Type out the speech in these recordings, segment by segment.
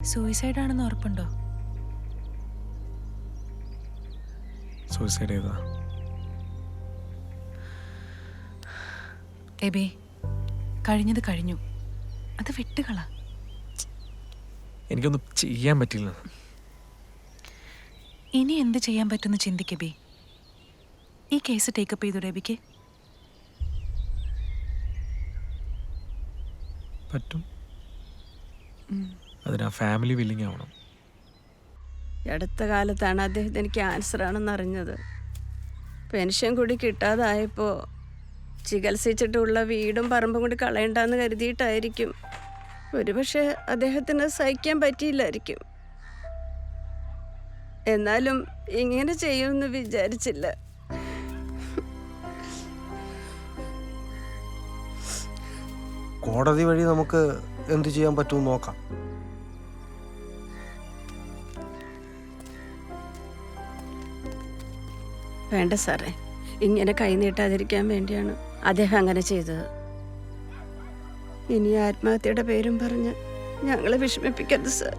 Suicide ആണെന്ന് ഉറപ്പുണ്ടോ? Suicide ചെയ്താ? AB, കഴിഞ്ഞത് കഴിഞ്ഞു, അത് വിട്ടുകള. എനിക്കൊന്നും ചെയ്യാൻ പറ്റില്ല. ഇനി എന്ത് ചെയ്യാൻ പറ്റുമെന്ന് ചിന്തിക്കബി. ഈ കേസ് ടേക്കപ്പ് ചെയ്തൂടെ എബിക്ക്? പറ്റും. അതിന് ആ ഫാമിലി വില്ലിങ് ആവണം. അടുത്ത കാലത്താണ് അദ്ദേഹത്തിന് ക്യാൻസർ ആണെന്ന് അറിഞ്ഞത്. പെൻഷൻ കൂടി കിട്ടാതായപ്പോൾ ചികിത്സിച്ചിട്ടുള്ള വീടും പറമ്പും കൂടി കളയണ്ടെന്ന് കരുതിയിട്ടായിരിക്കും. ഒരുപക്ഷെ അദ്ദേഹത്തിന് സഹിക്കാൻ പറ്റിയില്ലായിരിക്കും. എന്നാലും ഇങ്ങനെ ചെയ്യുമെന്ന് വിചാരിച്ചില്ല. കോടതി വഴി നമുക്ക് എന്ത് ചെയ്യാൻ പറ്റുമെന്ന് നോക്കാം. വേണ്ട സാറേ, ഇങ്ങനെ കൈനീട്ടാതിരിക്കാൻ വേണ്ടിയാണ് അദ്ദേഹം അങ്ങനെ ചെയ്തത്. ഇനി ആത്മഹത്യയുടെ പേരും പറഞ്ഞ് ഞങ്ങളെ വിഷമിപ്പിക്കരുത് സാർ.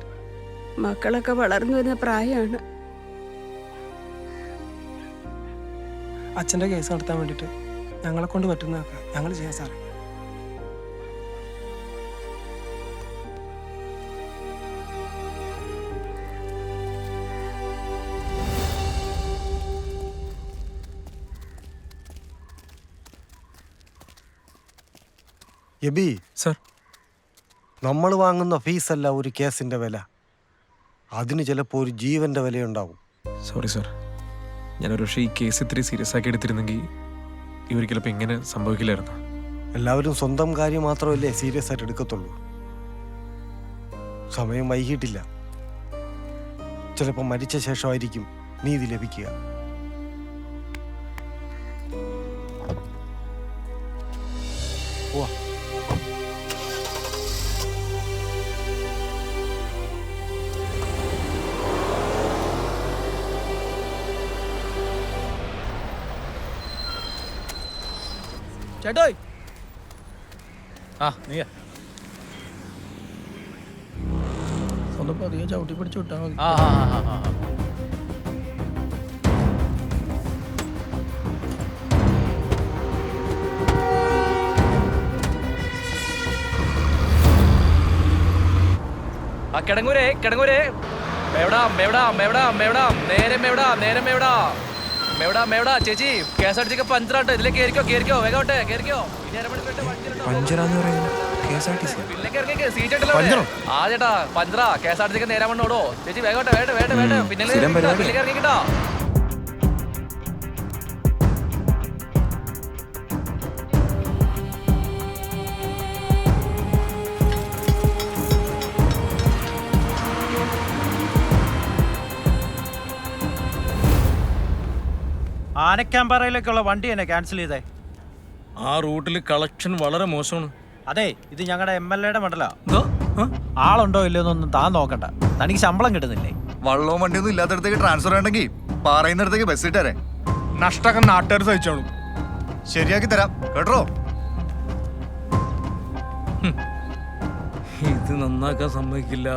മക്കളൊക്കെ വളർന്നു വരുന്ന പ്രായമാണ്. അച്ഛൻ്റെ കേസ് നടത്താൻ വേണ്ടിയിട്ട് ഞങ്ങളെ കൊണ്ട് പറ്റുന്നതൊക്കെ ഞങ്ങൾ ചെയ്യാം സാറേ. എബി സർ, നമ്മൾ വാങ്ങുന്ന ഫീസല്ല ഒരു കേസിന്റെ വില. അതിന് ചിലപ്പോൾ ഒരു ജീവന്റെ വിലയുണ്ടാവും. Sorry sir. ഞാനൊരു പക്ഷേ ഈ കേസ് ഇത്തിരി സീരിയസ് ആക്കി എടുത്തിരുന്നെങ്കിൽ ഇവർക്കിപ്പോൾ ഇങ്ങനെ സംഭവിക്കില്ലായിരുന്നു. എല്ലാവരും സ്വന്തം കാര്യം മാത്രമല്ലേ സീരിയസ് ആയിട്ട് എടുക്കത്തുള്ളൂ. സമയം വൈകിട്ടില്ല. ചിലപ്പോൾ മരിച്ച ശേഷമായിരിക്കും നീതി ലഭിക്കുക. ഓ, ചേട്ടോയ്, നീ ഒന്ന് പതിയെ ചവിട്ടി പിടിച്ചു വിട്ടാ മതി. കിടങ്ങൂരേ കിടങ്ങൂരേ, മേവിടാം മേവിടാം മേവിടാം മേവിടാം, നേരം മേവിടാം നേരം മേവിടാം മേവിടാം മേവിടാ. ചേച്ചി, KSRTC പഞ്ചറാട്ടോ, ഇതിലേക്ക് കേറിക്കോ കേറിക്കോ, വേഗോട്ടെ കേറിക്കോ. പഞ്ചറാന്ന് പറയുന്നത് KSRTC? ആ ചേട്ടാ, പഞ്ചറാ. KSRTC നേരം വണ്ണോടോ. ചേച്ചി വേഗോട്ടെ, വേണ്ട വേണ്ട വേണ്ട, പിന്നെ ഇറങ്ങിക്കിട്ടോ. ആനക്കാമ്പാറയിലേക്കുള്ള വണ്ടി തന്നെ ക്യാൻസൽ ചെയ്തേ. ആ റൂട്ടിൽ കളക്ഷൻ വളരെ മോശമാണ്. അതെ, ഇത് ഞങ്ങളുടെ MLA-യുടെ മണ്ഡല. ആളുണ്ടോ ഇല്ലയോന്നൊന്നും താൻ നോക്കണ്ട, തനിക്ക് ശമ്പളം കിട്ടുന്നില്ലേ? വള്ളവും വണ്ടിയൊന്നും ഇല്ലാത്തടത്തേക്ക് ട്രാൻസ്ഫർ ഉണ്ടെങ്കിൽ പറയുന്നിടത്തേക്ക് ബസ് ഇട്ടേ. നഷ്ടമൊക്കെ നാട്ടുകാർ സഹിച്ചോളും. ശരിയാക്കി തരാം കേട്ടോ. ഇത് നന്നാക്കാൻ സമ്മതിക്കില്ല.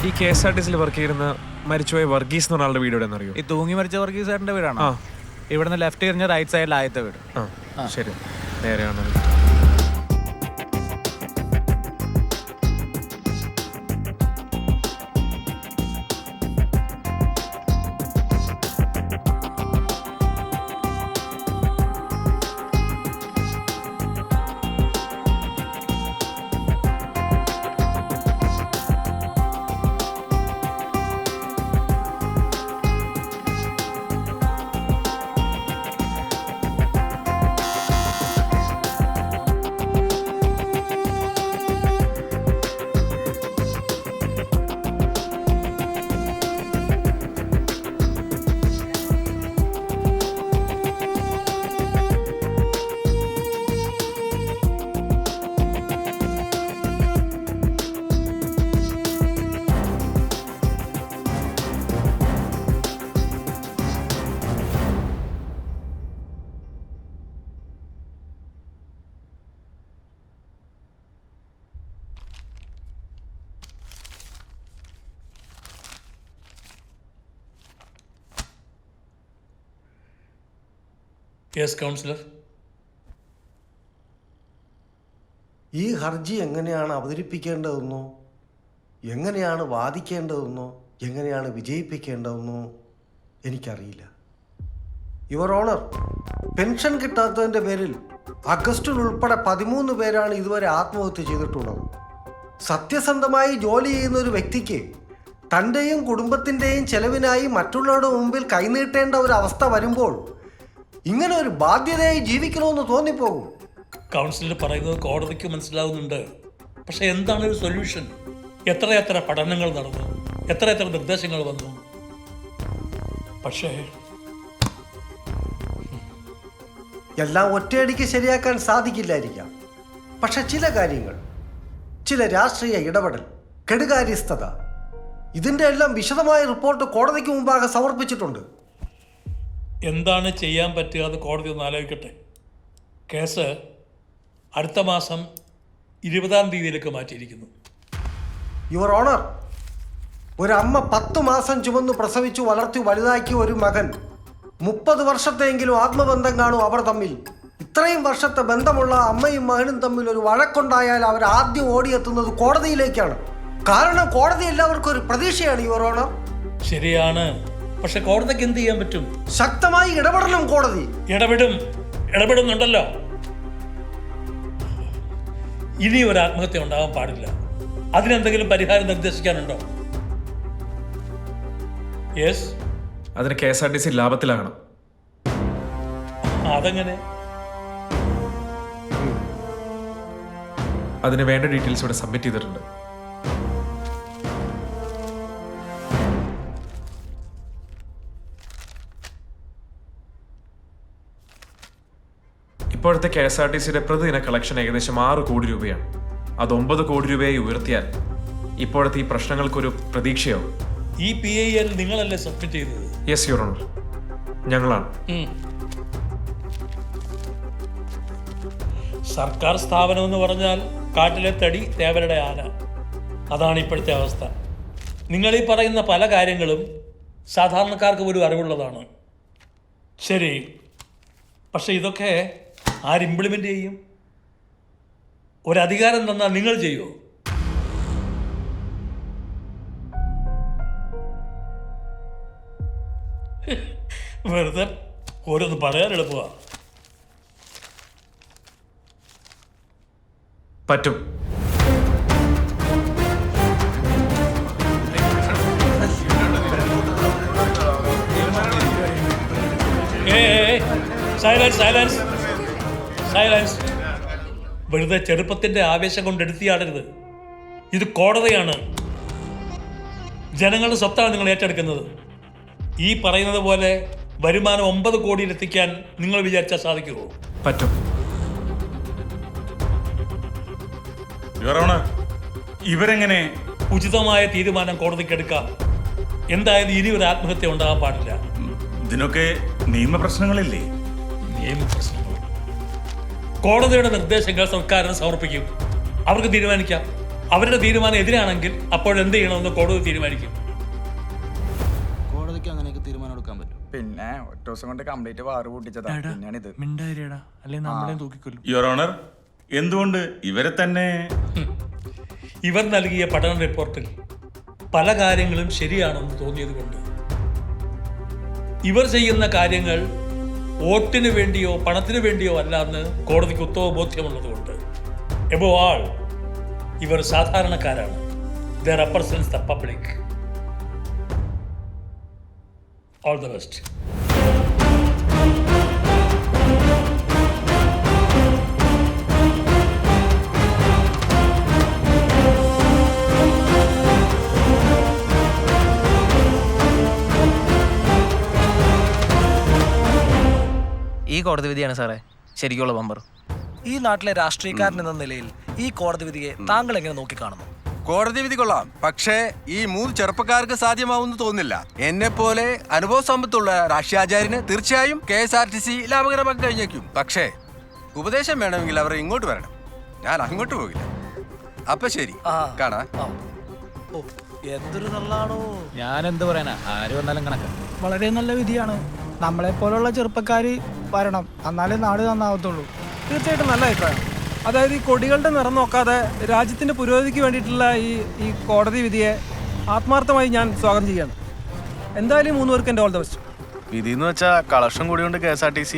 ഈ KSRTC വർക്ക് ചെയ്യുന്ന മരിച്ചുപോയ വർഗീസ് എന്ന് പറഞ്ഞ ആളുടെ വീട് എവിടെ അറിയോ? ഈ തൂങ്ങി മരിച്ച വർഗീസ് സാറിന്റെ വീടാണോ? ഇവിടുന്ന് ലെഫ്റ്റ് തിരിഞ്ഞ റൈറ്റ് സൈഡിൽ ആദ്യത്തെ വീട്. ശരി, നേരെയാണ്. Yes councillor. ഈ ഹർജി എങ്ങനെയാണ് അവതരിപ്പിക്കേണ്ടതെന്നോ എങ്ങനെയാണ് വാദിക്കേണ്ടതെന്നോ എങ്ങനെയാണ് വിജയിപ്പിക്കേണ്ടതെന്നോ എനിക്കറിയില്ല. യുവർ ഓണർ, പെൻഷൻ കിട്ടാത്തതിൻ്റെ പേരിൽ അഗസ്റ്റിൽ ഉൾപ്പെടെ 13 പേരാണ് ഇതുവരെ ആത്മഹത്യ ചെയ്തിട്ടുള്ളത്. സത്യസന്ധമായി ജോലി ചെയ്യുന്ന ഒരു വ്യക്തിക്ക് തൻ്റെയും കുടുംബത്തിൻ്റെയും ചെലവിനായി മറ്റുള്ളവരുടെ മുമ്പിൽ കൈനീട്ടേണ്ട ഒരു അവസ്ഥ വരുമ്പോൾ ഇങ്ങനെ ഒരു ബാധ്യതയായി ജീവിക്കണമെന്ന് തോന്നിപ്പോകും. കൗൺസിലർ പറയുന്നത് കോടതിക്ക് മനസ്സിലാവുന്നുണ്ട്. പക്ഷെ എന്താണ് ഒരു സൊല്യൂഷൻ? എത്രയെത്ര പഠനങ്ങൾ നടന്നു, എത്രയെത്ര നിർദ്ദേശങ്ങൾ വന്നു. പക്ഷേ എല്ലാം ഒറ്റയടിക്ക് ശരിയാക്കാൻ സാധിക്കില്ലായിരിക്കാം. പക്ഷെ ചില കാര്യങ്ങൾ, ചില രാഷ്ട്രീയ ഇടപെടൽ, കെടുകാര്യസ്ഥത, ഇതിൻ്റെ എല്ലാം വിശദമായ റിപ്പോർട്ട് കോടതിക്ക് മുമ്പാകെ സമർപ്പിച്ചിട്ടുണ്ട്. എന്താണ് ചെയ്യാൻ പറ്റുക എന്ന് കോടതി ഒന്ന് ആലോചിക്കട്ടെ. കേസ് അടുത്ത മാസം 20-ാം തീയതിയിലേക്ക് മാറ്റിയിരിക്കുന്നു. യുവർ ഓണർ, ഒരമ്മ 10 മാസം ചുമന്നു പ്രസവിച്ചു വളർത്തി വലുതാക്കിയ ഒരു മകൻ 30 വർഷത്തെങ്കിലും ആത്മബന്ധം കാണും അവർ തമ്മിൽ. ഇത്രയും വർഷത്തെ ബന്ധമുള്ള അമ്മയും മകനും തമ്മിൽ ഒരു വഴക്കുണ്ടായാൽ അവർ ആദ്യം ഓടിയെത്തുന്നത് കോടതിയിലേക്കാണ്. കാരണം കോടതി എല്ലാവർക്കും ഒരു പ്രതീക്ഷയാണ് യുവർ ഓണർ. ശരിയാണ്. പക്ഷെ കോടതിക്ക് എന്ത് ചെയ്യാൻ പറ്റും? ശക്തമായി ഇടപെടണം കോടതി. ഇടപെടുന്നുണ്ടല്ലോ. ഇനി ഒരു ആത്മഹത്യ ഉണ്ടാകാൻ പാടില്ല. അതിനെന്തെങ്കിലും പരിഹാരം നിർദ്ദേശിക്കാനുണ്ടോ? യെസ്. അതിന് KSRTC ലാഭത്തിലാകണം. അതെങ്ങനെ? അതിന് വേണ്ട ഡീറ്റെയിൽസ് ഇവിടെ സബ്മിറ്റ് ചെയ്തിട്ടുണ്ട്. ഇപ്പോഴത്തെ KSRTCയുടെ പ്രതിദിന കളക്ഷൻ ഏകദേശം 6 കോടി രൂപയാണ്. അത് 9 കോടി രൂപയായി ഉയർത്തിയാൽ ഇപ്പോഴത്തെ ഈ പ്രശ്നങ്ങൾക്കൊരു പ്രതീക്ഷയാവും. ഈ PIL നിങ്ങളല്ലേ സബ്മിറ്റ് ചെയ്തത്? യെസ് യുവർ ഓണർ, ഞങ്ങളാണ്. സർക്കാർ സ്ഥാപനം എന്ന് പറഞ്ഞാൽ കാട്ടിലെ തടി തേവരുടെ ആന. അതാണ് ഇപ്പോഴത്തെ അവസ്ഥ. നിങ്ങൾ ഈ പറയുന്ന പല കാര്യങ്ങളും സാധാരണക്കാർക്ക് പോലും അറിവുള്ളതാണ്. ശരി, പക്ഷെ ഇതൊക്കെ ആര് ഇംപ്ലിമെൻ്റ് ചെയ്യും? ഒരധികാരം തന്നാൽ നിങ്ങൾ ചെയ്യുമോ? വെറുതെ ഓരോന്ന് പറയാൻ എളുപ്പമാണ്. പറ്റും. സൈലൻസ്. വെറുതെ ചെറുപ്പത്തിന്റെ ആവേശം കൊണ്ട് എടുത്തിയാടരുത്. ഇത് കോടതിയാണ്. ജനങ്ങളുടെ സ്വത്താണ് നിങ്ങൾ ഏറ്റെടുക്കുന്നത്. ഈ പറയുന്നത് പോലെ വരുമാനം 9 കോടിയിലെത്തിക്കാൻ നിങ്ങൾ വിചാരിച്ചാൽ സാധിക്കുമോ? പറ്റും. ഇവരെങ്ങനെ? ഉചിതമായ തീരുമാനം കോടതിക്ക് എടുക്കാം. എന്തായാലും ഇനി ഒരു ആത്മഹത്യ ഉണ്ടാകാൻ പാടില്ല. ഇതിനൊക്കെ നിയമപ്രശ്നങ്ങളില്ലേ? നിയമപ്രശ്നങ്ങൾ കോടതിയുടെ നിർദ്ദേശങ്ങൾ സർക്കാരിന് സമർപ്പിക്കും. അവർക്ക് തീരുമാനിക്കാം. അവരുടെ തീരുമാനം എതിരാണെങ്കിൽ അപ്പോഴെന്ത് ചെയ്യണമെന്ന് കോടതി തീരുമാനിക്കും. കോടതിക്ക് അങ്ങനെയൊക്കെ തീരുമാനം എടുക്കാൻ പറ്റും. പിന്നെ ഒറ്റ ദിവസം കൊണ്ട് കംപ്ലീറ്റ് വാറ് കൂട്ടിച്ചതാ. പിന്നെയാണിത്. യുവർ ഓണർ, എന്തുകൊണ്ട് ഇവരെ തന്നെ? ഇവർ നൽകിയ പഠന റിപ്പോർട്ടിൽ പല കാര്യങ്ങളും ശരിയാണെന്ന് തോന്നിയത് കൊണ്ട്, ഇവർ ചെയ്യുന്ന കാര്യങ്ങൾ വോട്ടിന് വേണ്ടിയോ പണത്തിന് വേണ്ടിയോ അല്ല എന്ന് കോടതിക്ക് ഉത്തമ ബോധ്യമുള്ളതുകൊണ്ട്, എബോ ആൾ ഇവർ സാധാരണക്കാരാണ്. They represents the public. All the best. ഈ കോടതി വിധിയാണ് സാറേ ശരിക്കുള്ള ബമ്പർ. ഈ നാട്ടിലെ രാഷ്ട്രീയക്കാരൻ എന്ന നിലയിൽ ഈ കോടതി വിധിയെ താങ്കൾ എങ്ങനെ നോക്കിക്കാണുന്നു? കോടതി വിധി കൊള്ളാം, പക്ഷേ ഈ 3 ചെറുപ്പക്കാർക്ക് സാധ്യമാവുമെന്ന് തോന്നുന്നില്ല. എന്നെ പോലെ അനുഭവ സമ്പത്തുള്ള രാഷ്ട്രീയാചാര്യന് തീർച്ചയായും KSRTC ലാഭകരമാക്കി കഴിഞ്ഞേക്കും. പക്ഷേ ഉപദേശം വേണമെങ്കിൽ അവർ ഇങ്ങോട്ട് വരണം. ഞാൻ അങ്ങോട്ട് പോകില്ല. അപ്പൊ ശരി, കാണാ. ഓ, എന്തൊരു നല്ലതാണോ. ഞാൻ എന്ത് പറയാനാ, ആര് വന്നാലും കണക്കാ. വളരെ നല്ല വിധിയാണ്. നമ്മളെപ്പോലുള്ള ചെറുപ്പക്കാർ വരണം, എന്നാലേ നാട് നന്നാവത്തുള്ളൂ. തീർച്ചയായിട്ടും നല്ല അഭിപ്രായം. അതായത് ഈ കൊടികളുടെ നിറം നോക്കാതെ രാജ്യത്തിൻ്റെ പുരോഗതിക്ക് വേണ്ടിയിട്ടുള്ള ഈ കോടതി വിധിയെ ആത്മാർത്ഥമായി ഞാൻ സ്വാഗതം ചെയ്യാണ്. എന്തായാലും 3 പേർക്ക് എൻ്റെ ഓൾ ദ ബെസ്റ്റ്. വിധി എന്ന് വെച്ചാൽ കളക്ഷൻ കൂടിയോണ്ട് KSRTC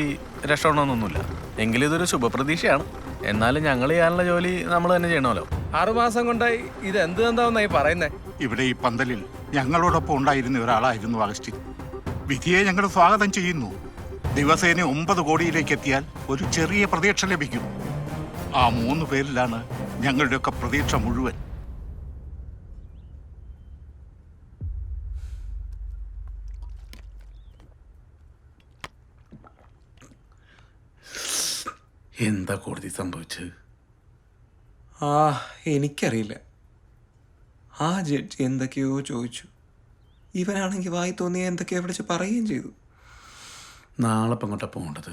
രക്ഷപ്പെടണമെന്നൊന്നുമില്ല. എങ്കിലും ഇതൊരു ശുഭപ്രതീക്ഷയാണ്. എന്നാലും ഞങ്ങൾ ചെയ്യാനുള്ള ജോലി നമ്മൾ തന്നെ ചെയ്യണമല്ലോ. 6 മാസം കൊണ്ടായി ഇത് എന്ത് എന്താവുന്നായി പറയുന്നേ? ഇവിടെ ഈ പന്തലിൽ ഞങ്ങളോടൊപ്പം ഉണ്ടായിരുന്ന ഒരാളായിരുന്നു അഗസ്റ്റിൻ. വിധിയെ ഞങ്ങൾ സ്വാഗതം ചെയ്യുന്നു. ദിവസേന 9 കോടിയിലേക്ക് എത്തിയാൽ ഒരു ചെറിയ പ്രതീക്ഷ ലഭിക്കും. ആ 3 പേരിലാണ് ഞങ്ങളുടെയൊക്കെ പ്രതീക്ഷ മുഴുവൻ. എന്താ കോടതി സംഭവിച്ചത്? എനിക്കറിയില്ല. ആ ജഡ്ജി എന്തൊക്കെയോ ചോദിച്ചു. ഇവനാണെങ്കിൽ വായി തോന്നിയ എന്തൊക്കെയോ വിളിച്ച് പറയുകയും ചെയ്തു. നാളെ ഇപ്പം എങ്ങോട്ടാ പോകേണ്ടത്?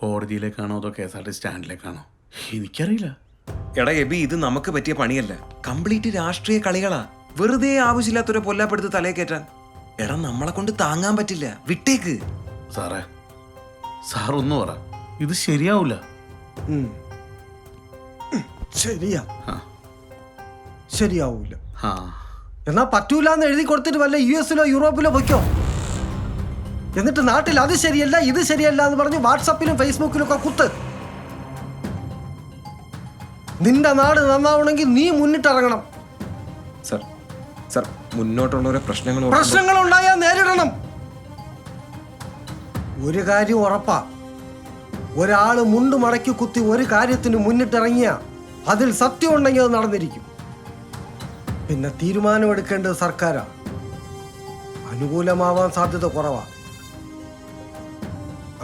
കോടതിയിലേക്കാണോ അതോ KSRTC സ്റ്റാൻഡിലേക്കാണോ? എനിക്കറിയില്ല. എടാ എബി, ഇത് നമുക്ക് പറ്റിയ പണിയല്ല. കംപ്ലീറ്റ് രാഷ്ട്രീയ കളികളാ. വെറുതെ ആവശ്യമില്ലാത്തൊരു പൊല്ലാപ്പെടുത്ത് തലയെ കയറ്റാൻ. എടാ, നമ്മളെ കൊണ്ട് താങ്ങാൻ പറ്റില്ല, വിട്ടേക്ക്. സാറേ, സാറൊന്നു പറ, ഇത് ശരിയാവൂല. ശരിയാവൂല. എന്നാ പറ്റൂലെന്ന് എഴുതി കൊടുത്തിട്ട് വല്ല US-ലോ യൂറോപ്പിലോ പൊയ്ക്കോ. എന്നിട്ട് നാട്ടിൽ അത് ശരിയല്ല ഇത് ശരിയല്ല എന്ന് പറഞ്ഞ് വാട്സപ്പിലും ഫേസ്ബുക്കിലും ഒക്കെ കുത്ത്. നിന്റെ നാട് നന്നാവണമെങ്കിൽ നീ മുന്നിട്ടിറങ്ങണം. സർ, മുന്നോട്ടുള്ള പ്രശ്നങ്ങൾ ഉണ്ടായാൽ നേരിടണം. ഒരു കാര്യം ഉറപ്പാ, ഒരാള് മുണ്ട് മടക്കി കുത്തി ഒരു കാര്യത്തിന് മുന്നിട്ടിറങ്ങിയ അതിൽ സത്യം ഉണ്ടെങ്കിൽ അത് നടന്നിരിക്കും. പിന്നെ തീരുമാനമെടുക്കേണ്ടത് സർക്കാരാ. അനുകൂലമാവാൻ സാധ്യത കുറവാ.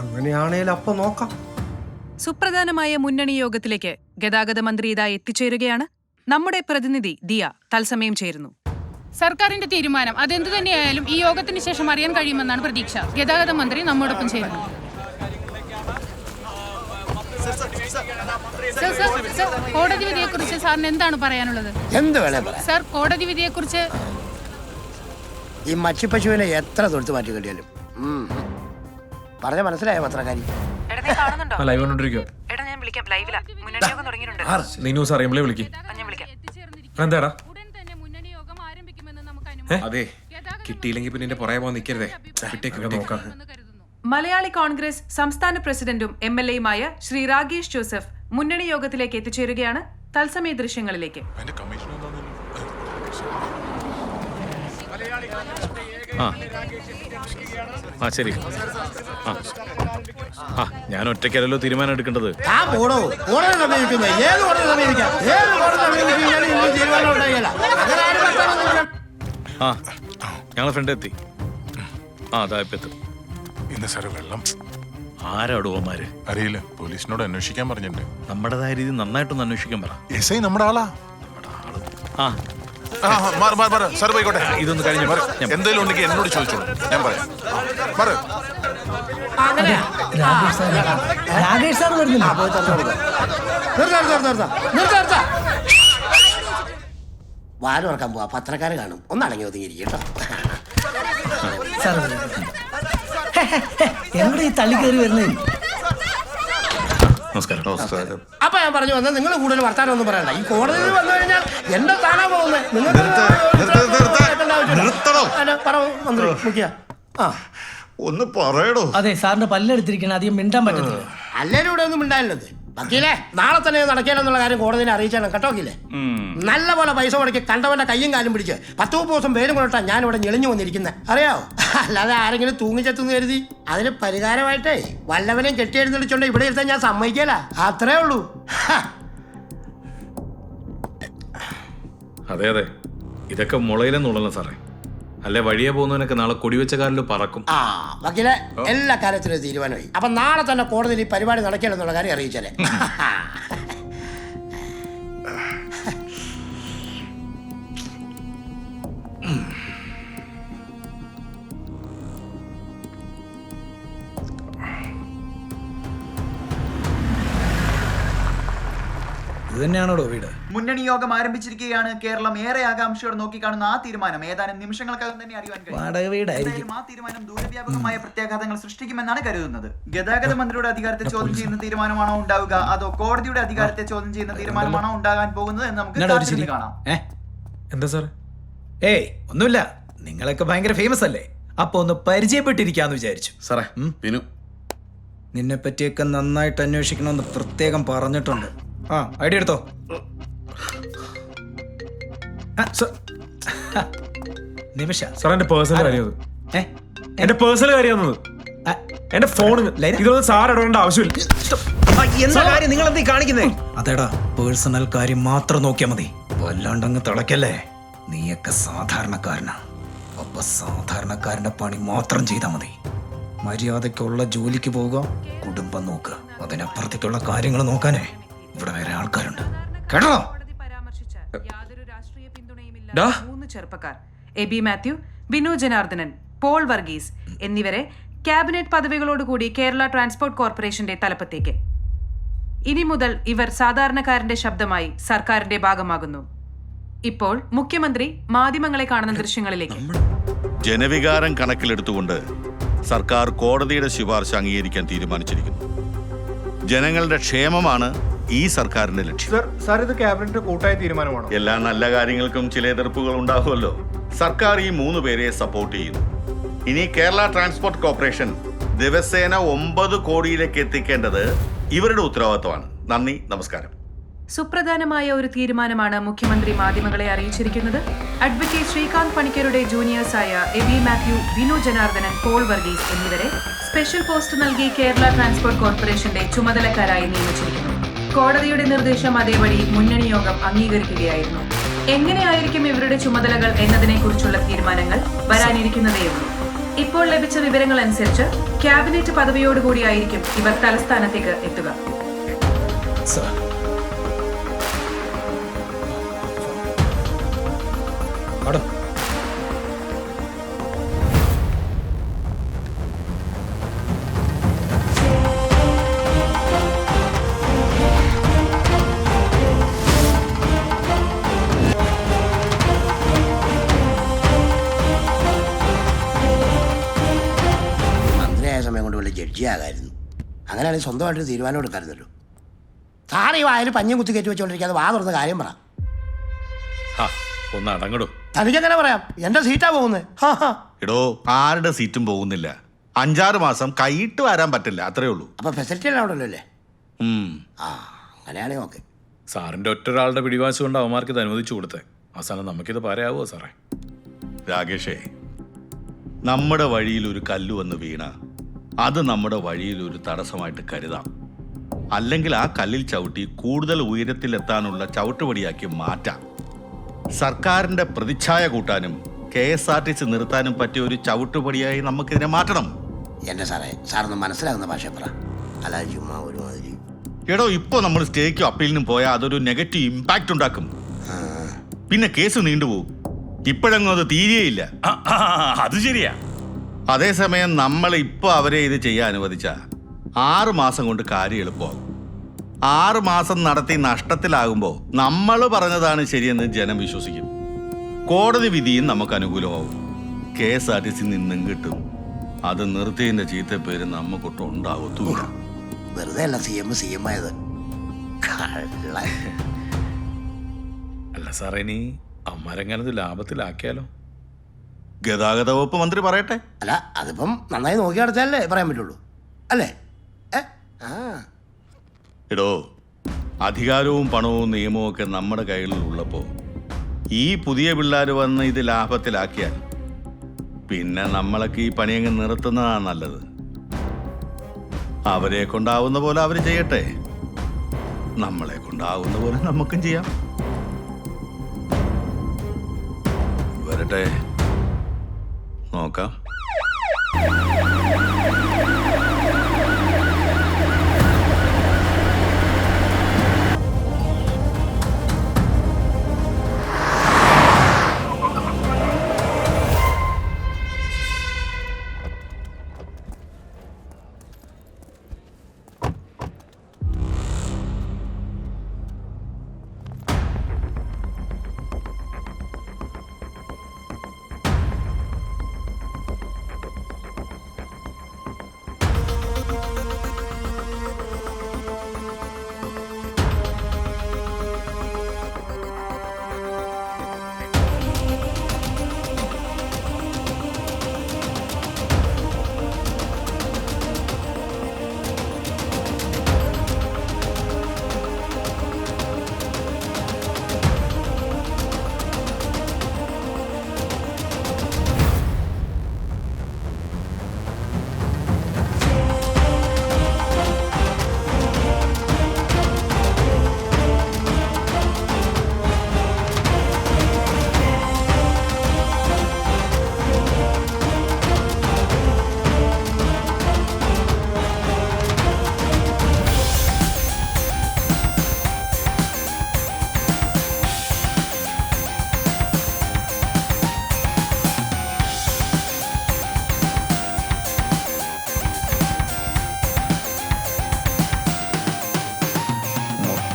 അങ്ങനെയാണേൽ അപ്പം നോക്കാം. സുപ്രധാനമായ മുന്നണി യോഗത്തിലേക്ക് ഗതാഗത മന്ത്രി ഇതാ എത്തിച്ചേരുകയാണ്. നമ്മുടെ പ്രതിനിധി ദിയ തത്സമയം ചേരുന്നു. സർക്കാരിന്റെ തീരുമാനം അതെന്തു തന്നെയായാലും ഈ യോഗത്തിന് ശേഷം അറിയാൻ കഴിയുമെന്നാണ് പ്രതീക്ഷ. ഗതാഗത മന്ത്രി നമ്മോടൊപ്പം ചേരുന്നു. കോടതി വിധിയെക്കുറിച്ച് സാറിന് എന്താണ് പറയാനുള്ളത്? എന്ത് വേണേ പറയാം സാർ, കോടതി വിധിയെക്കുറിച്ച് ഈ മച്ചിപ്പശുവിനെ എത്ര തൊടുത്ത് മാറ്റി കിട്ടിയാലും പറഞ്ഞ മനസ്സിലായോ പത്രക്കാരി? ലൈവ് കണ്ടോണ്ടിരിക്കോ? നീ ന്യൂസ് അറിയുമ്പോഴേ വിളിക്ക്. എന്താടാ? അതെ, കിട്ടിയില്ലെങ്കിൽ പിന്നെ പുറകെ പോകാൻ നിൽക്കരുതേ. നോക്കാം. മലയാളി കോൺഗ്രസ് സംസ്ഥാന പ്രസിഡന്റും MLA-യുമായ ശ്രീ രാഗേഷ് ജോസഫ് മുന്നണി യോഗത്തിലേക്ക് എത്തിച്ചേരുകയാണ്. തത്സമയ ദൃശ്യങ്ങളിലേക്ക്. ശരി. ഞാൻ ഒറ്റയ്ക്കല്ലോ തീരുമാനം എടുക്കേണ്ടത്. ഞങ്ങൾ ഫ്രണ്ട് എത്തി. അതായപ്പെത്തും. ഇന്ന് സാറ് വെള്ളം ആരാടുവന്മാര് അറിയില്ല. പോലീസിനോട് അന്വേഷിക്കാൻ പറഞ്ഞിട്ടുണ്ട്. നമ്മുടേതായ രീതി നന്നായിട്ടൊന്ന് അന്വേഷിക്കാൻ പറ. SI നമ്മുടെ ആളാ. സാർ പോയിക്കോട്ടെ. ഇതൊന്ന് കഴിഞ്ഞു എന്തെങ്കിലും ഉണ്ടെങ്കിൽ എന്നോട് ചോദിച്ചോളൂ, ഞാൻ പറയാം. വാല് തുറക്കാൻ പോവാ, പത്രക്കാര് കാണും. ഒന്നടങ്ങി ഒതുങ്ങിയിരിക്കട്ടോ. എവിടെ ഈ തള്ളി കയറി വരുന്നത്? നമസ്കാരം. അപ്പൊ ഞാൻ പറഞ്ഞു വന്നാൽ നിങ്ങൾ കൂടുതൽ വർത്താനം ഒന്നും പറയണ്ട. ഈ കോടതിയിൽ വന്നു കഴിഞ്ഞാൽ എന്റെ സ്ഥാനാ പോകുന്നത്. ഒന്ന് പറയടോ. അതെ, സാറിന്റെ പല്ലെടുത്തിരിക്കണം, അധികം മിണ്ടാൻ പറ്റത്തില്ല. അല്ലേലും ഇവിടെ ഒന്നും മിണ്ടാനുള്ളത്. വക്കീലേ, നാളെ തന്നെ നടക്കാനെന്നുള്ള കാര്യം കോടതിയിൽ അറിയിച്ചാണ് കേട്ടോ. വക്കീലേ, നല്ല പോലെ പൈസ മുടക്കി കണ്ടവന്റെ കയ്യും കാലും പിടിച്ച് 10-30 ദിവസം പേരും കൊണ്ടിട്ടാ ഞാൻ ഇവിടെ ഞെളിഞ്ഞു വന്നിരിക്കുന്നത്, അറിയാവോ? അല്ലാതെ ആരെങ്കിലും തൂങ്ങിച്ചെത്തുന്ന് കരുതി അതിന് പരിഹാരമായിട്ടേ വല്ലവനെയും കെട്ടിയെഴുന്നള്ളിച്ചോണ്ട് ഇവിടെ ഇരുത്താൻ ഞാൻ സമ്മതിക്കല. അത്രേ ഉള്ളൂ. അതെ അതെ, ഇതൊക്കെ മുളയിലെന്നുള്ളല്ലോ സാറേ. അല്ലെ വഴിയെ പോകുന്നവനൊക്കെ നാളെ കൊടിവെച്ച കാലിൽ പറക്കും. വക്കീലെ, എല്ലാ കാര്യത്തിനും തീരുമാനമായി. അപ്പൊ നാളെ തന്നെ കോടതിയിൽ ഈ പരിപാടി നടക്കില്ലെന്നുള്ള കാര്യം അറിയിച്ചാലേ. ഇത് തന്നെയാണോടോ വീട്? മുന്നണി യോഗം ആരംഭിച്ചിരിക്കുകയാണ്. കേരളം ഏറെ ആകാംക്ഷയോടെ നോക്കിക്കാണുന്ന ആ തീരുമാനം ഏതാനും നിമിഷങ്ങൾക്കകം തന്നെ അറിയാൻ കഴിയും. ആ തീരുമാനം ദൂരവ്യാപകമായ പ്രത്യാഘാതങ്ങൾ സൃഷ്ടിക്കുമെന്നാണ് കരുതുന്നത്. ഗതാഗത മന്ത്രിയുടെ അധികാരത്തെ ചോദ്യം ചെയ്യുന്ന തീരുമാനമാണോ ഉണ്ടാവുക, അതോ കോടതിയുടെ അധികാരത്തെ ചോദ്യം ചെയ്യുന്ന തീരുമാനമാണോ ഉണ്ടാകാൻ പോകുന്നത് എന്ന് നമുക്ക് കാണാം. എന്താ സാർ? ഏയ് ഒന്നുമില്ല, നിങ്ങളൊക്കെ ഭയങ്കര ഫേമസ് അല്ലേ, അപ്പൊ ഒന്ന് പരിചയപ്പെട്ടിരിക്കാന്ന് വിചാരിച്ചു. സാറേ വിനു, നിന്നെ പറ്റിയൊക്കെ നന്നായിട്ട് അന്വേഷിക്കണമെന്ന് പ്രത്യേകം പറഞ്ഞിട്ടുണ്ട്. ആ ഐഡിയ എടുത്തോ. നിമിഷ സാർ എന്റെ പേഴ്സണൽ കാര്യം എന്റെ പേഴ്സണൽ കാര്യം എന്റെ ഫോണിന് ഇതൊന്നും സാർ ഇടേണ്ട ആവശ്യമില്ല. എന്താ കാര്യം നിങ്ങൾ എന്തീ കാണിക്കുന്നേ? അതേടാ, പേഴ്സണൽ കാര്യം മാത്രം നോക്കിയാ മതി, വല്ലാണ്ടങ്ങ് തിളക്കല്ലേ. നീയൊക്കെ സാധാരണക്കാരനാ, അപ്പൊ സാധാരണക്കാരന്റെ പണി മാത്രം ചെയ്താൽ മതി. മര്യാദയ്ക്കുള്ള ജോലിക്ക് പോവുക, കുടുംബം നോക്കുക, അതിനപ്പുറത്തേക്കുള്ള കാര്യങ്ങൾ നോക്കാനേ ഇവിടെ വേറെ ആൾക്കാരുണ്ട്, കേട്ടോ? യാതൊരു രാഷ്ട്രീയ പിന്തുണയുമില്ല 3 ചെറുപ്പക്കാർ എബി മാത്യു, ബിനു ജനാർദ്ദനൻ, പോൾ വർഗീസ് എന്നിവരെ ക്യാബിനറ്റ് പദവികളോടുകൂടി കേരള ട്രാൻസ്പോർട്ട് കോർപ്പറേഷന്റെ തലപ്പത്തേക്ക്. ഇനി മുതൽ ഇവർ സാധാരണക്കാരന്റെ ശബ്ദമായി സർക്കാരിന്റെ ഭാഗമാകുന്നു. ഇപ്പോൾ മുഖ്യമന്ത്രി മാധ്യമങ്ങളെ കാണുന്ന ദൃശ്യങ്ങളിലേക്ക്. ജനവികാരം കണക്കിലെടുത്തുകൊണ്ട് സർക്കാർ കോടതിയുടെ ശുപാർശ അംഗീകരിക്കാൻ തീരുമാനിച്ചിരിക്കുന്നു. ജനങ്ങളുടെ ക്ഷേമമാണ് ഈ സർക്കാരിന്റെ ലക്ഷ്യം. സാർ ഇത് ക്യാബിനറ്റ് കൂട്ടായ തീരുമാനമാണോ? എല്ലാ നല്ല കാര്യങ്ങൾക്കും ചില എതിർപ്പുകൾ ഉണ്ടാകുമല്ലോ. സർക്കാർ ഈ 3 പേരെ സപ്പോർട്ട് ചെയ്യുന്നു. ഇനി കേരള ട്രാൻസ്പോർട്ട് കോർപ്പറേഷൻ ദിവസേന 9 കോടിയിലേക്ക് എത്തിക്കേണ്ടത് ഇവരുടെ ഉത്തരവാദിത്തമാണ്. നന്ദി, നമസ്കാരം. സുപ്രധാനമായ ഒരു തീരുമാനമാണ് മുഖ്യമന്ത്രി മാധ്യമങ്ങളെ അറിയിച്ചിരിക്കുന്നത്. അഡ്വക്കേറ്റ് ശ്രീകാന്ത് പണിക്കരുടെ ജൂനിയേഴ്സായ എബി മാത്യു, ബിനു ജനാർദ്ദനൻ, പോൾ വർഗീസ് എന്നിവരെ സ്പെഷ്യൽ പോസ്റ്റ് നൽകി കേരള ട്രാൻസ്പോർട്ട് കോർപ്പറേഷന്റെ ചുമതലക്കാരായി നിയമിച്ചിരിക്കുന്നു. കോടതിയുടെ നിർദ്ദേശം അതേപടി മുന്നണി യോഗം അംഗീകരിക്കുകയായിരുന്നു. എങ്ങനെയായിരിക്കും ഇവരുടെ ചുമതലകൾ എന്നതിനെക്കുറിച്ചുള്ള തീരുമാനങ്ങൾ വരാനിരിക്കുന്നതേയുള്ളൂ. ഇപ്പോൾ ലഭിച്ച വിവരങ്ങൾ അനുസരിച്ച് ക്യാബിനറ്റ് പദവിയോടുകൂടിയായിരിക്കും ഇവർ തലസ്ഥാനത്തേക്ക് എത്തുക. മന്ത്രിയായ സമയം കൊണ്ട് വല്ല ജഡ്ജിയാകായിരുന്നു. അങ്ങനെയാണെങ്കിൽ സ്വന്തമായിട്ട് തീരുമാനം എടുക്കാറുണ്ടല്ലോ. സാറ് ഈ വായിൽ പഞ്ഞും കുത്തി കയറ്റി വെച്ചോണ്ടിരിക്കാതെ വാ തുറന്ന കാര്യം പറ. ഒന്ന് അടങ്ങടോ. തനിക്കെങ്ങനെ പറയാം? എന്റെ സീറ്റാ പോകുന്നത്. എടോ, ആരുടെ സീറ്റും പോകുന്നില്ല. 5-6 മാസം കൈയിട്ട് വരാൻ പറ്റില്ല, അത്രേ ഉള്ളൂ. അപ്പൊ ഫെസിലിറ്റി എല്ലാം അവിടെ അല്ലേ? അങ്ങനെയാണെങ്കിൽ ഓക്കെ. സാറിന്റെ ഒറ്റൊരാളുടെ പിടിവാശി കൊണ്ട് അവന്മാർക്ക് ഇത് അനുവദിച്ചു കൊടുത്തേ. അവസാനം നമുക്കിത് പറയാവോ സാറേ? രാകേഷേ, നമ്മുടെ വഴിയിൽ ഒരു കല്ല് വന്ന് വീണ അത് നമ്മുടെ വഴിയിൽ ഒരു തടസ്സമായിട്ട് കരുതാം. അല്ലെങ്കിൽ ആ കല്ലിൽ ചവിട്ടി കൂടുതൽ ഉയരത്തിലെത്താനുള്ള ചവിട്ടുപടിയാക്കി മാറ്റാം. സർക്കാരിന്റെ പ്രതിച്ഛായ കൂട്ടാനും KSRTC നിർത്താനും പറ്റിയ ഒരു ചവിട്ടുപടിയായി നമുക്കിതിനെ മാറ്റണം. എന്റെ സാറേ, സാറൊന്ന് മനസ്സിലാകുന്ന ഭാഷ പറ, അല്ലാതെ ചുമ്മാ ഒരുമാതിരി. എടോ, ഇപ്പൊ നമ്മൾ സ്റ്റേക്കും അപ്പീലിനും പോയാൽ അതൊരു നെഗറ്റീവ് ഇമ്പാക്റ്റ് ഉണ്ടാക്കും. പിന്നെ കേസ് നീണ്ടുപോകും. ഇപ്പോഴെങ്ങും അത് തീരെയില്ല. അത് ശരിയാ. അതേസമയം നമ്മൾ ഇപ്പോൾ അവരെ ഇത് ചെയ്യാൻ അനുവദിച്ച 6 മാസം കൊണ്ട് കാര്യം എളുപ്പമാകും. 6 മാസം നടത്തി നഷ്ടത്തിലാകുമ്പോൾ നമ്മൾ പറഞ്ഞതാണ് ശരിയെന്ന് ജനം വിശ്വസിക്കും. കോടതി വിധിയും നമുക്ക് അനുകൂലമാവും. KSRTC നിന്നും കിട്ടും. അത് നിർത്തിയതിന്റെ ചീത്തപ്പേര് നമുക്കൊട്ടും ഉണ്ടാവത്തൂല. വെറുതെ അല്ല CM ആയത്. അല്ല സാറേ, ഇനി അമ്മരെങ്ങനത് ലാഭത്തിലാക്കിയാലോ? ഗതാഗത വകുപ്പ് മന്ത്രി പറയട്ടെ. അല്ല, അതിപ്പം നന്നായി നോക്കി നടത്താലേ പറയാൻ പറ്റുള്ളൂ, അല്ലേ? എടോ, അധികാരവും പണവും നിയമവും ഒക്കെ നമ്മുടെ കയ്യിൽ ഉള്ളപ്പോൾ ഈ പുതിയ പിള്ളേർ വന്ന് ഇത് ലാഭത്തിലാക്കിയാൽ പിന്നെ നമ്മളൊക്കെ ഈ പണിയങ്ങ് നിർത്തുന്നതാണ് നല്ലത്. അവരെ കൊണ്ടാവുന്ന പോലെ അവർ ചെയ്യട്ടെ, നമ്മളെ കൊണ്ടാവുന്ന പോലെ നമുക്കും ചെയ്യാം. വരട്ടെ, നോക്കാം.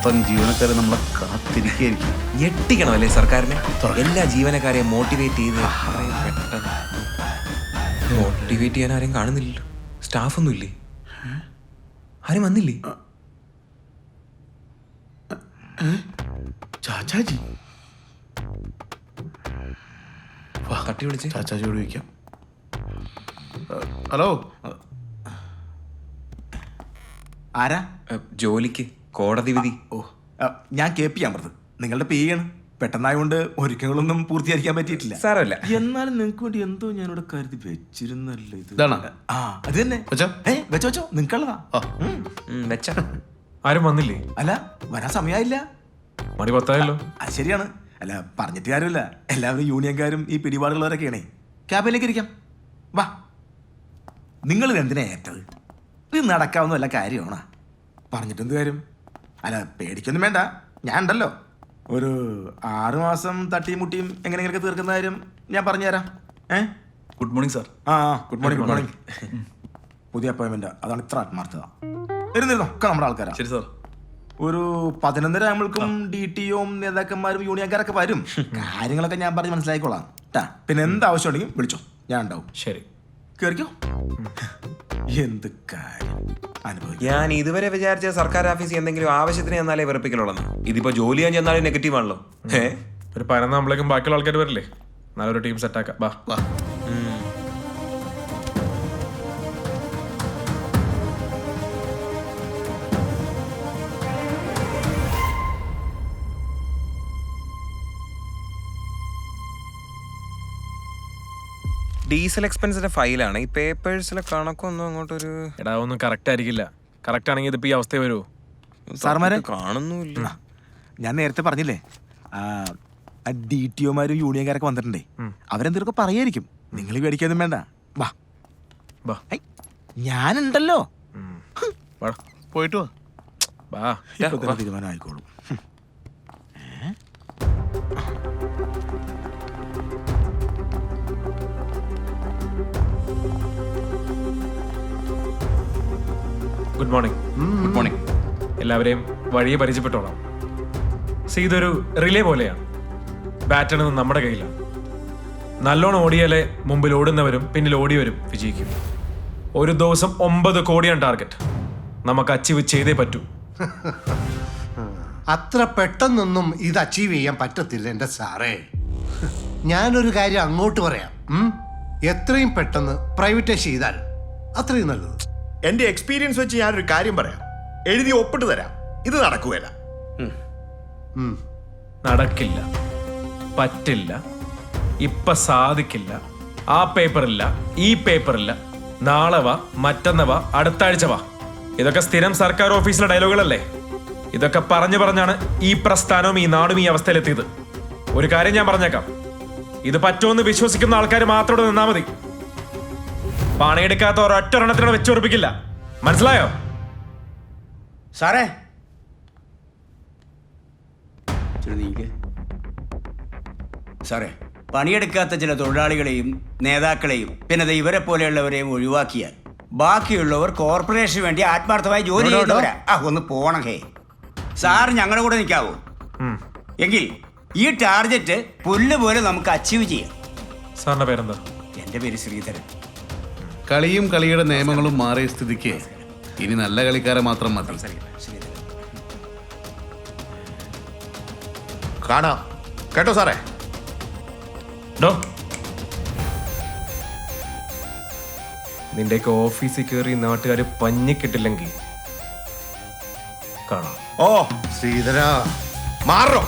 മൊത്തം ജീവനക്കാരെ നമ്മളെ കാത്തിരിക്കുകയായിരിക്കും. ഞെട്ടിക്കണം അല്ലേ സർക്കാരിനെ? എല്ലാ ജീവനക്കാരെയും മോട്ടിവേറ്റ് ചെയ്ത് എത്രയും പെട്ടെന്ന്. മോട്ടിവേറ്റ് ചെയ്യാൻ ആരെയും കാണുന്നില്ലല്ലോ. സ്റ്റാഫൊന്നും ഇല്ലേ? ആരും വന്നില്ലേ? ചാച്ചാജി തട്ടി വിളിച്ച് ചാച്ചാജിയോട് ചോദിക്കാം. ഹലോ, ആരാ? ജോലിക്ക് കോടതി വിധി. ഓ, ഞാൻ KP അമൃത്, നിങ്ങളുടെ PA ആണ്. പെട്ടെന്നായതുകൊണ്ട് ഒരുക്കങ്ങളൊന്നും പൂർത്തീകരിക്കാൻ പറ്റിയിട്ടില്ല. സാരമില്ല. എന്നാലും നിങ്ങൾക്ക് വേണ്ടി എന്തോ ഞാനിവിടെ കരുതി വെച്ചിരുന്നല്ലോ. ഇത് ആ അത് തന്നെ വെച്ചോ. വെച്ചോ നിങ്ങൾക്കുള്ളതാ. വെച്ച ആരും വന്നില്ലേ? അല്ല, വരാൻ സമയമായില്ല. മണി 10 അത് ശരിയാണ്. അല്ല, പറഞ്ഞിട്ട് കാര്യമില്ല. എല്ലാവരും യൂണിയൻകാരും ഈ പിടിപാടുള്ളവരൊക്കെയാണേ. ക്യാബിലേക്ക് ഇരിക്കാം. വാ. നിങ്ങൾ എന്തിനാ ഏറ്റത്? ഇത് നടക്കാവുന്ന വല്ല കാര്യമാണോ? പറഞ്ഞിട്ടെന്ത് കാര്യം? അല്ല, പേടിക്കൊന്നും വേണ്ട, ഞാൻ ഉണ്ടല്ലോ. ഒരു 6 മാസം തട്ടിയും മുട്ടിയും എങ്ങനെയെങ്കിലൊക്കെ തീർക്കുന്ന കാര്യം ഞാൻ പറഞ്ഞുതരാം. Good morning sir. Good morning. പുതിയ അപ്പോയിൻമെന്റ്, അതാണ് ഇത്ര ആത്മാർത്ഥത. ഇരുന്നിരുന്നോ, ഒക്കെ നമ്മുടെ ആൾക്കാരാ. ശരി സാർ. ഒരു 11:30 ആകുമ്പോഴേക്കും DTOയും നേതാക്കന്മാരും യൂണിയൻകാരൊക്കെ വരും. കാര്യങ്ങളൊക്കെ ഞാൻ പറഞ്ഞ് മനസ്സിലാക്കിക്കോളാം. പിന്നെ എന്ത് ആവശ്യം ഉണ്ടെങ്കിൽ വിളിച്ചോ, ഞാൻ ഉണ്ടാവും. ശരി, കേറിക്കോ. എന്ത് കാര്യം അനുഭവിക്കും. ഞാൻ ഇതുവരെ വിചാരിച്ച സർക്കാർ ഓഫീസിൽ എന്തെങ്കിലും ആവശ്യത്തിന് ചെന്നാലേ വെറുപ്പിക്കലുള്ളൂ. ഇതിപ്പോ ജോലി ചെയ്യാൻ ചെന്നാലും നെഗറ്റീവ് ആണല്ലോ. ഒരു 11 ആകുമ്പോഴേക്കും ബാക്കിയുള്ള ആൾക്കാർ വരില്ലേ? നല്ലൊരു ടീം സെറ്റാക്കാം. ബാ. ഡീസൽ എക്സ്പെൻസിന്റെ ഫയലാണ്. ഈ പേപ്പേഴ്സിലെ കണക്കൊന്നും അങ്ങോട്ടൊരു ഒന്നും കറക്റ്റ് ആയിരിക്കില്ല. കറക്റ്റ് ആണെങ്കിൽ ഇതിപ്പോ ഈ അവസ്ഥ വരുമോ? സാർമാരെ കാണുന്നില്ല. ഞാൻ നേരത്തെ പറഞ്ഞില്ലേ, DTOമാരും യൂണിയൻകാരൊക്കെ വന്നിട്ടുണ്ടേ. അവരെന്തൊക്കെ പറയായിരിക്കും. നിങ്ങൾ പേടിക്കാനും വേണ്ട. വാ, ഞാനുണ്ടല്ലോ. പോയിട്ട് വാ. തീരുമാനം ആയിക്കോളൂ. Good morning. Good morning. എല്ലാവരെയും വഴിയെ പരിചയപ്പെട്ടോളാം. ഇതൊരു റിലേ പോലെയാണ്. ബാറ്റൺ നമ്മുടെ കയ്യിലാണ്. നല്ലോണം ഓടിയാലേ മുമ്പിൽ ഓടുന്നവരും പിന്നിൽ ഓടിയവരും വിജയിക്കും. ഒരു ദിവസം 9 കോടിയാണ് ടാർഗറ്റ്. നമുക്ക് അച്ചീവ് ചെയ്തേ പറ്റൂ. അത്ര പെട്ടെന്നൊന്നും ഇത് അച്ചീവ് ചെയ്യാൻ പറ്റത്തില്ല എൻ്റെ സാറേ. ഞാനൊരു കാര്യം അങ്ങോട്ട് പറയാം. എത്രയും പെട്ടെന്ന് പ്രൈവറ്റൈസ് ചെയ്താൽ അത്രയും നല്ലത്. എൻ്റെ എക്സ്പീരിയൻസ് വെച്ച് ഞാനൊരു കാര്യം പറയാം. എഴുതി ഒപ്പിട്ട് തരാം. ഇത് നടക്കുകയില്ല. നടക്കില്ല, പറ്റില്ല, ഇപ്പൊ സാധിക്കില്ല. ആ പേപ്പറില്ല, ഈ പേപ്പറില്ല, നാളെ വാ, മറ്റന്ന വാ, അടുത്ത ആഴ്ച വാ. ഇതൊക്കെ സ്ഥിരം സർക്കാർ ഓഫീസിലെ ഡയലോഗുകളല്ലേ? ഇതൊക്കെ പറഞ്ഞാണ് ഈ പ്രസ്ഥാനവും ഈ നാടും ഈ അവസ്ഥയിലെത്തിയത്. ഒരു കാര്യം ഞാൻ പറഞ്ഞേക്കാം, ഇത് പറ്റുമെന്ന് വിശ്വസിക്കുന്ന ആൾക്കാർ മാത്രം നിന്നാ മതി. പണിയെടുക്കാത്ത ഒരൊറ്റ എണ്ണത്തിനോട് വെച്ചുറപ്പിക്കില്ല. മനസ്സിലായോ? സാറേ, സാറേ, പണിയെടുക്കാത്ത ചില തൊഴിലാളികളെയും നേതാക്കളെയും പിന്നെ ഇവരെ പോലെയുള്ളവരെയും ഒഴിവാക്കിയാൽ ബാക്കിയുള്ളവർ കോർപ്പറേഷന് വേണ്ടി ആത്മാർത്ഥമായി ജോലി ചെയ്തവരാ. ഒന്ന് പോണം. സാർ ഞങ്ങളുടെ കൂടെ നിൽക്കാവോ? എങ്കിൽ ഈ ടാർഗറ്റ് പുല്ല് പോലെ നമുക്ക് അച്ചീവ് ചെയ്യാം. സാറിന്റെ പേരെന്താ? എൻ്റെ പേര് ശ്രീധരൻ. കളിയും കളിയുടെ നിയമങ്ങളും മാറിയ സ്ഥിതിക്ക് ഇനി നല്ല കളിക്കാരെ മാത്രം മതി. കാണാം കേട്ടോ സാറേ. നിന്റെയൊക്കെ ഓഫീസിൽ കയറി നാട്ടുകാർ പഞ്ഞിക്കിട്ടില്ലെങ്കിൽ കാണാം. ഓ ശ്രീധര മാറോ.